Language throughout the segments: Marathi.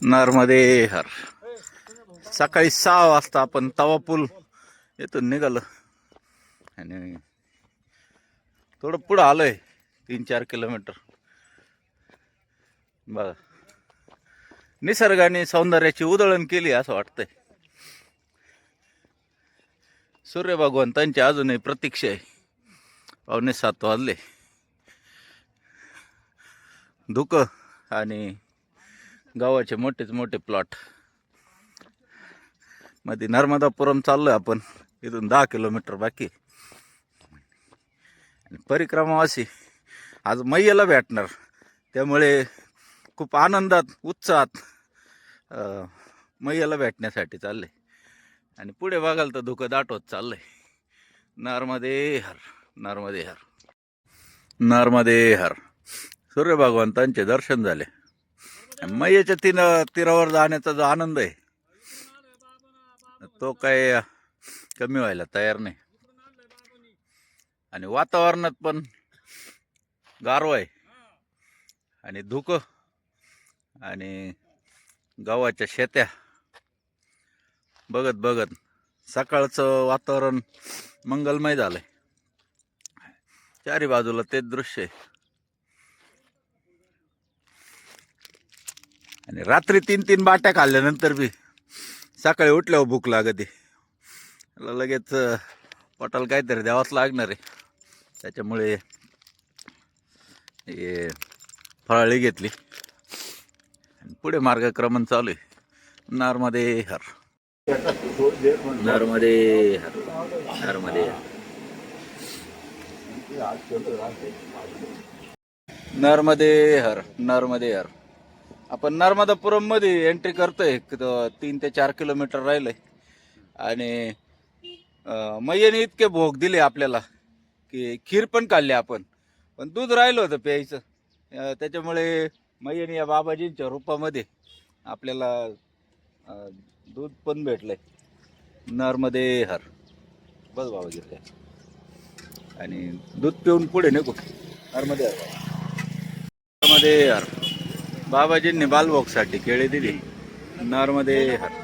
नर्मदे हर. सकाळी 6 वाजता आपण तवा पूल येथून निघालो आणि थोडं पुढं आलोय 3-4 किलोमीटर. बघा, निसर्गाने सौंदर्याची उधळण केली असं वाटतंय. सूर्य भगवंतांची अजूनही प्रतीक्षा आहे. 6:45 वाजले. धुक आणि गावाचे मोठेच मोठे प्लॉट मध्ये नर्मदापुरम चाललोय आपण. इथून 10 किलोमीटर बाकी. परिक्रमावासी आज मैयाला भेटणार, त्यामुळे खूप आनंदात उत्साहात मैयाला भेटण्यासाठी चालले. आणि पुढे बघाल तर धुकं दाट होत चाललंय. नर्मदे हर, नर्मदे हर, नर्मदे हर. सूर्य भगवंतांचे दर्शन झाले. मैयाच्या तीरावर जाण्याचा जो आनंद आहे तो काय कमी व्हायला तयार नाही. आणि वातावरणात पण गारवा आहे आणि धुकं आणि गावाच्या शेत्या बघत बघत सकाळचं वातावरण मंगलमय झालंय. चारी बाजूला तेच दृश्य आहे. आणि रात्री 3-3 बाट्या खाल्ल्यानंतर बी सकाळी उठल्यावर भूक लागते. लगेच पोटाला काहीतरी द्यावाच लागणार आहे. त्याच्यामुळे हे फराळी घेतली आणि पुढे मार्गक्रमण चालू आहे. नर्मदे हर, नर्मदे हर, नर्मदे हर, नर्मदे हर, नर्मदे हर. आपण नर्मदापुरम मध्ये एंट्री करतोय. 3 ते 4 किलोमीटर राहिलंय. आणि मैयाने इतके भोग दिले आपल्याला की खीर पण खाल्ली आपण, पण दूध राहिलं होतं प्यायचं. त्याच्यामुळे मैयाने या बाबाजींच्या रूपामध्ये आपल्याला दूध पण भेटलंय. नर्मदे हर. बस बाबाजी आणि दूध पिऊन पुढे नको. नर्मदे हर, नर्मदे हर. बाबाजींनी बालभोगसाठी केळी दिली. नर्मदे हर.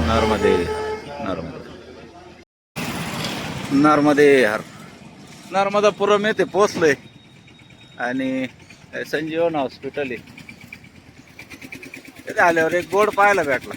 नर्मदे, नर्मदे, नर्मदे हर. नर्मदापुरम येथे पोचलोय आणि संजीवन हॉस्पिटल आहे. तिथे आल्यावर एक बोर्ड पाहायला भेटला.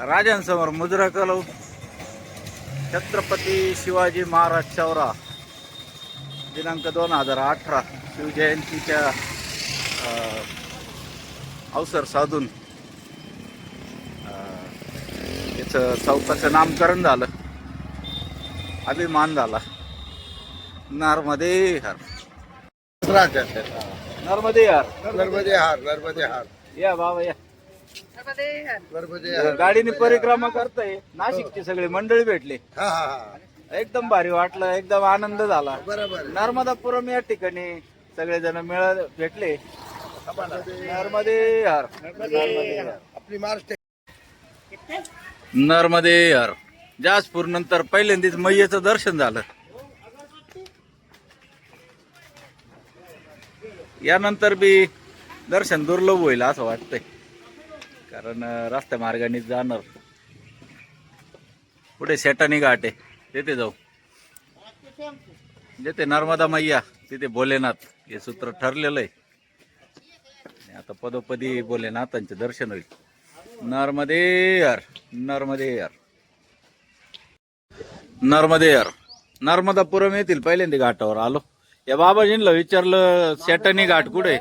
राजांसमोर मुजरा कलव छत्रपती शिवाजी महाराज चौरा दिनांक 2018 शिवजयंतीच्या अवसर साधून याचं चौकाचं नामकरण झालं. अभिमान झाला. नर्मदे हर, नर्मदे हर, नर्मदे हार, नर्मदे हार, या बाबा या. नर्मदे हार. गाडीने परिक्रमा करताय. नाशिकची सगळी मंडळी भेटले. हा हा हा, एकदम भारी वाटलं. एकदम आनंद झाला. बरोबर. नर्मदापुरम या ठिकाणी सगळेजण भेटले. नर्मदे हर, नर्मदे हर, आपली महाराष्ट्र. नर्मदे हर. जासपूर नंतर पहिल्यांदाच मैयेचं दर्शन झालं. यानंतर बी दर्शन दुर्लभ होईल असं वाटतंय, कारण रस्त्या मार्गाने जाणार. पुढे सेटानी घाट आहे, तिथे जाऊ. जिथे नर्मदा मैया तिथे भोलेनाथ हे सूत्र ठरलेलं आहे. आता पदोपदी भोलेनाथांचे दर्शन होईल. नर्मदे हर, नर्मदे हर, नर्मदे हर. नर्मदापुरम येथील पहिल्यांदा घाटावर आलो. या बाबाजींना विचारलं सेटानी घाट कुठे.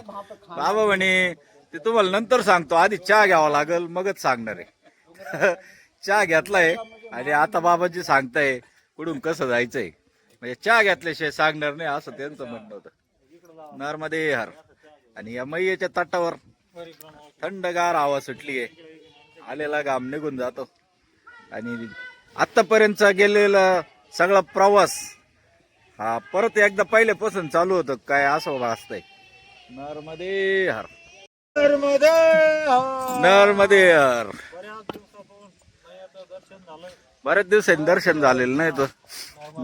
बाबा म्हणे ते तुम्हाला नंतर सांगतो, आधी चहा घ्यावा लागल मगच सांगणार आहे. चहा घेतलाय आणि आता बाबाजी सांगताय कुठून कसं जायचंय. म्हणजे चहा घेतल्याशिवाय सांगणार नाही असं त्यांचं म्हणणं होतं. नर्मदे हर. आणि या मैयेच्या तटावर थंडगार हवा सुटली आहे. आलेला घाम निघून जातो. आणि आतापर्यंतचा गेलेला सगळा प्रवास हा परत एकदा पहिल्यापासून चालू होतं काय असं भासतंय. नर्मदे हर, नर्मदे हार. नर्मदे हर. बऱ्याच दिवसांनी दर्शन झालेलं नाही तो.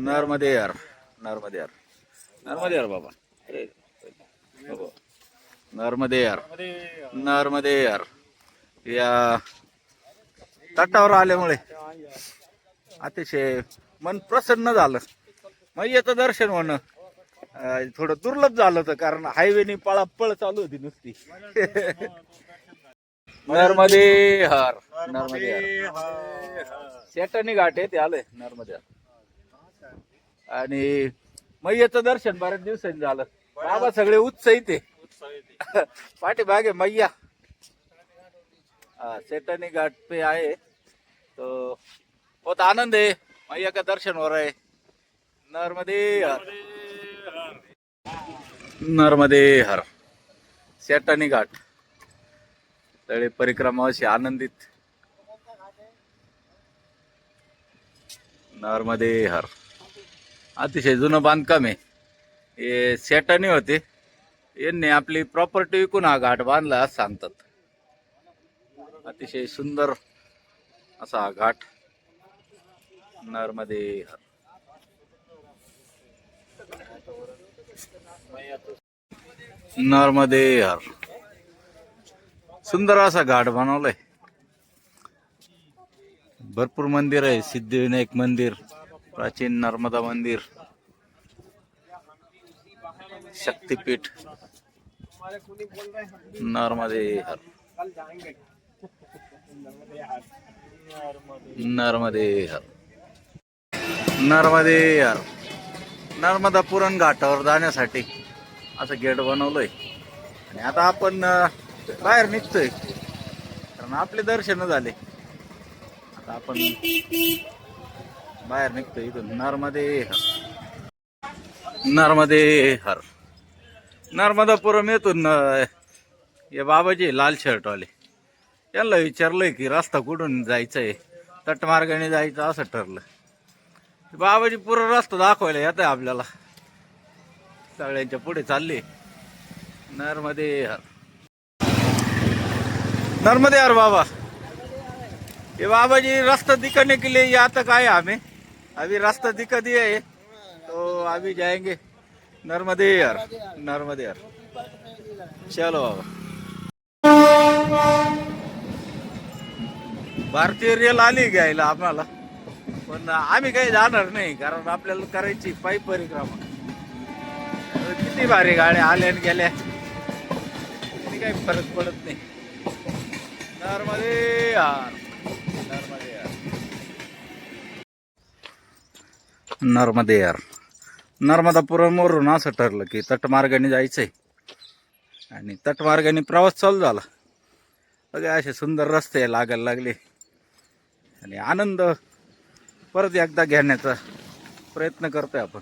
नर्मदे यार, नर्मदे यार, नर्मदे यार बाबा. अरे बाबा. नर्मदे यार, नर्मदे यार. या तटावर आल्यामुळे अतिशय मन प्रसन्न झालं. मैयाचं दर्शन होणं थोडं दुर्लभ झालं होतं, कारण हायवेनी पळापळ चालू होती नुसती. नर्मदे हर, नर्मदे हर. सेटानी घाट आहे ते आलंय नर्मदे हर. आणि मैयाचं दर्शन बऱ्याच दिवसांनी झालं. बाबा सगळे उत्साहित आहे. पाठीमागे मैया सेटानी घाट पे आए तो बहुत आनंद है. मैया का दर्शन हो रहा है. नर्मदे हर, नर्मदे हर. सेटानी घाट तळे परिक्रमाशी आनंदित. नर्मदे हर. अतिशय जुनं बांधकाम आहे. हे सेटानी होते, यांनी आपली प्रॉपर्टी विकून हा घाट बांधला असं सांगतात. अतिशय सुंदर असा हा घाट. नर्मदे हर. नर्मदे हर. सुंदर असा घाट बनवलाय. भरपूर मंदिर आहे. सिद्धिविनायक मंदिर, प्राचीन नर्मदा मंदिर, शक्तिपीठ. नर्मदे हर, नर्मदे हर, नर्मदे हर. नर्मदा पुरण घाटावर जाण्यासाठी असं गेट बनवलंय. आणि आता आपण बाहेर निघतोय, कारण आपले दर्शन झाले. आता आपण बाहेर निघतोय इथून. नर्मदे हर, नर्मदे हर. नर्मदापुरम येथून हे बाबाजी लाल शर्टवाले, त्यांना विचारलंय की रस्ता कुठून जायचंय. तटमार्गाने जायचं असं ठरलं. बाबाजी पुरा रस्ता दाखवायला येत आहे आपल्याला. सगळ्यांच्या पुढे चालले. नर्मदे हर, नर्मदे हर बाबा. ये बाबा जी रास्ता दिखाने के लिए यहाँ तक आए हमें. अभी रास्ता दिखा दिया है तो अभी जाएंगे नर्मदे हर, नर्मदे हर. चलो बाबा. भारतीय रेल आली घ्यायला आम्हाला, पण आम्ही काही जाणार नाही, कारण आपल्याला करायची पायी परिक्रमा. किती भारी गाड्या आल्या आणि गेल्या, काही फरक पडत नाही. नर्मदे यार, नर्मदे यार, नर्मदे यार. नर्मदापुरमवरून असं ठरलं की तटमार्गाने जायचंय. आणि तटमार्गाने प्रवास चालू झाला. बघा असे सुंदर रस्ते लागायला लागले. आणि आनंद परत एकदा घेण्याचा प्रयत्न करतोय आपण.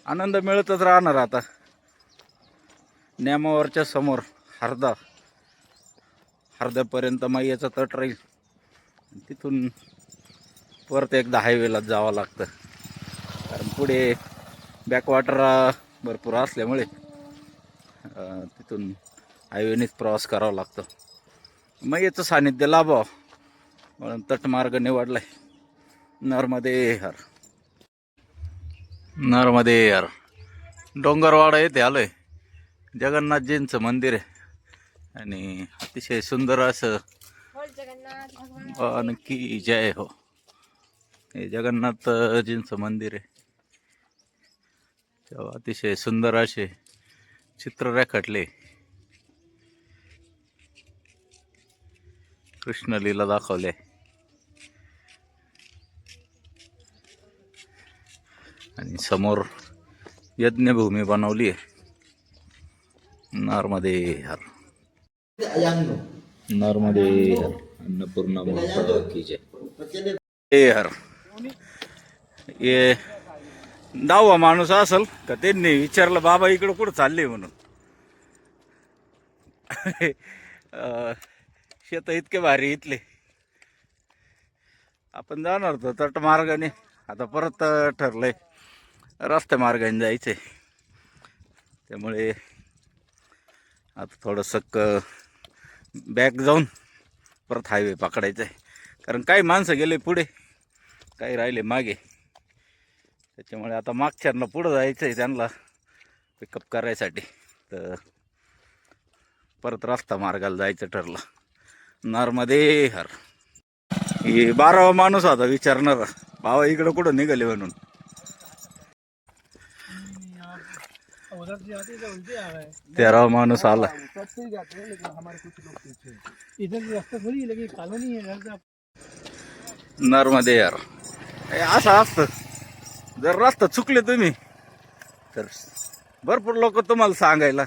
आनंद मिळतच राहणार. आता नेमावरच्या समोर हरदापर्यंत मैयाचा तट राहील. तिथून परत एकदा हायवेला जावं लागतं, कारण पुढे बॅकवॉटर भरपूर असल्यामुळे तिथून हायवेनेच प्रवास करावा लागतो. मैयाचं सानिध्य लाभावं म्हणून तटमार्ग निवडलाय. नर्मदे हर, नर्मदे हर. डोंगरवाडा येथे आलोय. जगन्नाथजींचं मंदिर आहे आणि अतिशय सुंदर असं. भगवान की जय हो. हे जगन्नाथजींचं मंदिर आहे. तेव्हा अतिशय सुंदर असे चित्र रेखाटले. कृष्णलीला दाखवले. आणि समोर यज्ञभूमी बनवली आहे. नर्मदे हर, नर्मदे हर. अन्नपूर्णा माता की जय हर. हे 10वा माणूस असल का त्यांनी विचारलं बाबा इकडं कुठं चालले म्हणून. शेत इतके भारी इथले. आपण जाणार होतो तटमार्गाने, आता परत ठरलंय रस्त्या मार्गाने जायचंय. त्यामुळे आता थोडंसं बॅक जाऊन परत हायवे पकडायचं आहे, कारण काही माणसं गेले पुढे. काही राहिले मागे, त्याच्यामुळे आता मागच्यांना पुढं जायचं आहे त्यांना पिकअप करायसाठी. तर परत रस्ता मार्गाला जायचं ठरलं. नर्मदे हर. हे 12वा माणूस होता विचारणार, भावा इकडं कुठं निघाले म्हणून. उधर से आते तो उल्टे आ गए। 13वा माणूस आला. सबसे ही जाते हैं लेकिन हमारे कुछ लोग पीछे हैं। इधर भी रास्ता थोड़ी है, लेकिन कॉलोनी है घर से। नर्मदे यार, हे असं असतं. जर रस्ता चुकले तुम्ही तर भरपूर लोक तुम्हाला सांगायला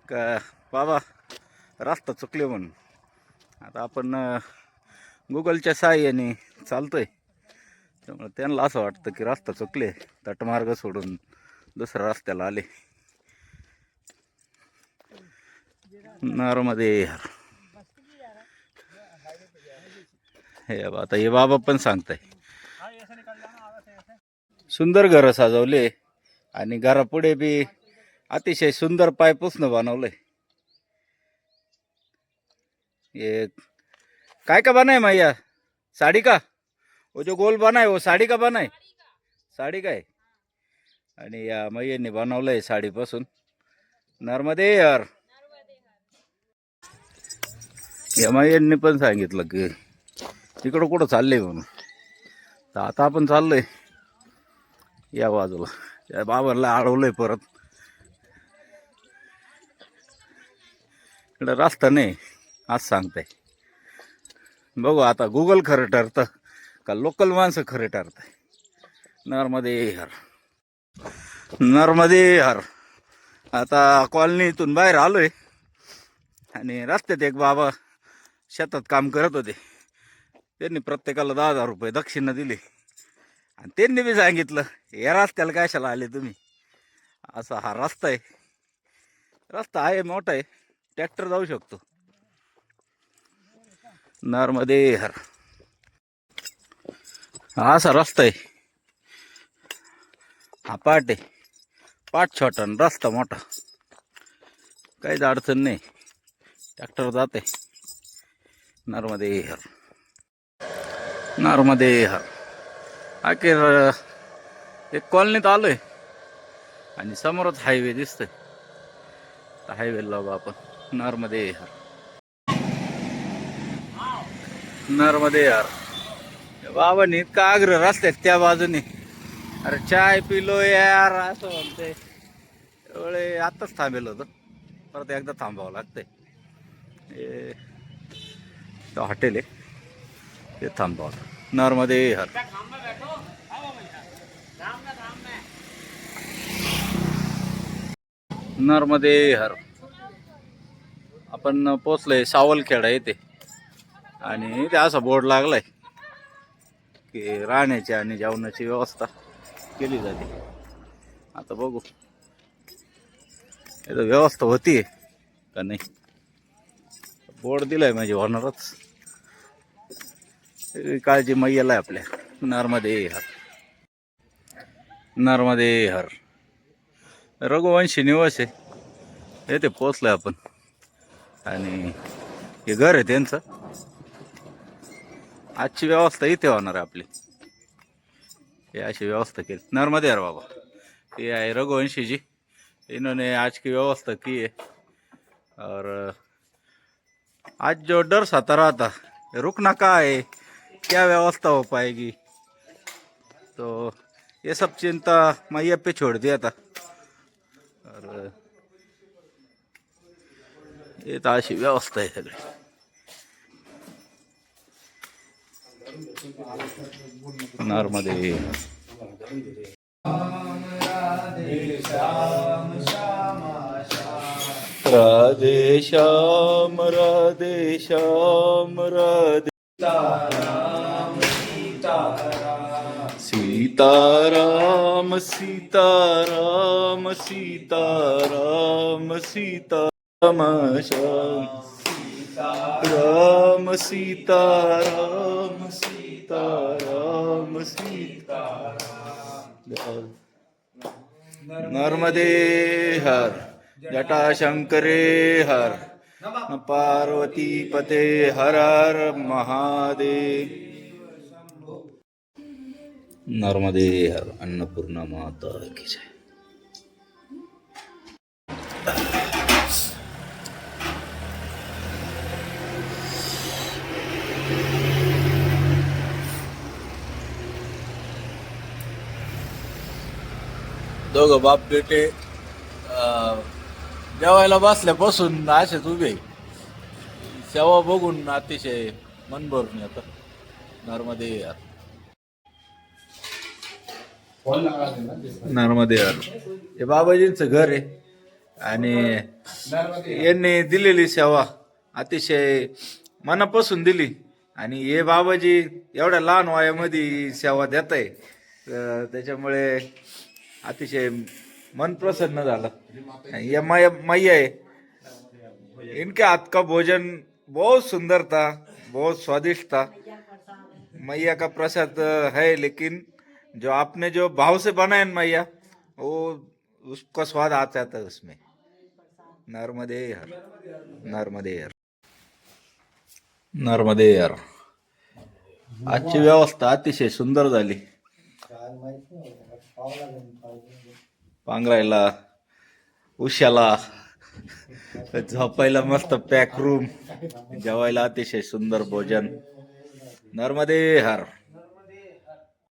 का बाबा रस्ता चुकले म्हणून. आता आपण गुगलच्या साहाय्याने चालतोय, त्यामुळे त्यांना असं वाटतं की रस्ता चुकले, तटमार्ग सोडून दुसऱ्या रस्त्याला आले. नर्मदे यार. हे आता हे बाबा पण सांगताय. सुंदर घर सजवले आणि घरापुढे बी अतिशय सुंदर पायपुसणं बनवलंय. ये काय का बनाय मैया? साड़ी का? वो जो गोल बना है वो साड़ी का बना है? साड़ी का है. आणि या मैयांनी बनवलंय साडीपासून. नर्मदे यार. या मैयांनी पण सांगितलं की तिकडं कुठं चाललंय म्हणून. तर आता आपण चाललोय या बाजूला. या बाबांना अडवलंय परत. इकडं रस्ता नाही असं सांगताय. बघू आता गुगल खरं ठरतं का लोकल माणसं खरे ठरताय. नर्मदे हर. नर्मदे हर. आता कॉलनीतून बाहेर आलोय आणि रस्त्यात एक बाबा शेतात काम करत होते. त्यांनी प्रत्येकाला 10,000 रुपये दक्षिणा दिली आणि त्यांनी बी सांगितलं या रस्त्याला कशाला आले तुम्ही. असा हा रस्ता आहे. रस्ता आहे मोठा आहे, ट्रॅक्टर जाऊ शकतो. नर्मदे हर. हा असा रस्ता आहे. हा पाट आहे. पाट छोटा आणि रस्ता मोठा. काहीच अडचण नाही, ट्रॅक्टर जाते. नर्मदे हर. नर्मदे हर. अखेर एक कॉलनीत आलोय आणि समोरच हायवे दिसतोय. तर हायवेला जाऊ आपण. नर्मदे हर. नर्मदे यार. बाबांनी इतका आग्रह रस्त्यात त्या बाजूने, अरे चाय पिलो यार असं म्हणते. एवढे आत्ताच थांबेल होतं, परत एकदा थांबावं लागतंय. हे हॉटेल आहे ते थांबावं. नर्मदे हर. नर्मदे हर. आपण पोचलोय सावलखेडा येते आणि इथे असा बोर्ड लागलाय की राहण्याची आणि जेवणाची व्यवस्था केली जाते. आता बघू इथं व्यवस्था होती का नाही. बोर्ड दिलाय म्हणजे होणारच. काळजी मैयाला आहे आपल्या. नर्मदे हर. नर्मदे हर. रघुवंशी निवास आहे, येथे पोचलोय आपण आणि हे घर आहे त्यांचं. आजची व्यवस्था इथे होणार आहे आपली. ये अशी व्यवस्था की नर्मदे हर बाबा. ये है रघुवंशी जी, इन्होंने आज की व्यवस्था की है. और आज जो डर सता रहा था रुकना कहाँ है, क्या व्यवस्था हो पाएगी, तो ये सब चिंता मैया पे छोड़ दिया था. और ये तो अशी व्यवस्था आहे सगळी. नर्मदे. राधे श्याम राधे श्याम राधे सीताराम सीताराम सीताराम सीताराम श्याम राम सीताराम सीताराम सीताराम. नर्मदे हर. जटाशंकरे हर. पार्वती पते हर हर महादेव. नर्मदे हर अन्नपूर्णा माता की जय. दोघं बाप बेटे जेवायला बसल्यापासून असेच उभे. सेवा बघून अतिशय मन भरून येतं. नर्मदे यार. नर्मदे यार. हे बाबाजींचं घर आहे आणि यांनी दिलेली सेवा अतिशय मनापासून दिली. आणि हे बाबाजी एवढ्या लहान वयामध्ये सेवा देत आहे, त्याच्यामुळे अतिशय मन प्रसन्न झालं. ये मैया है, इनके हाथ का भोजन बहुत सुंदर था, बहुत स्वादिष्ट था. मैया का प्रसाद है, लेकिन जो आपने जो भाव से बनाया ना मैया, वो उसका स्वाद आता था उसमें. नर्मदे हर. नर्मदे हर. नर्मदे हर. आजची व्यवस्था अतिशय सुंदर झाली. पांघरायला, उशाला, झोपायला मस्त पॅक रूम, जेवायला अतिशय सुंदर भोजन. नर्मदे हर.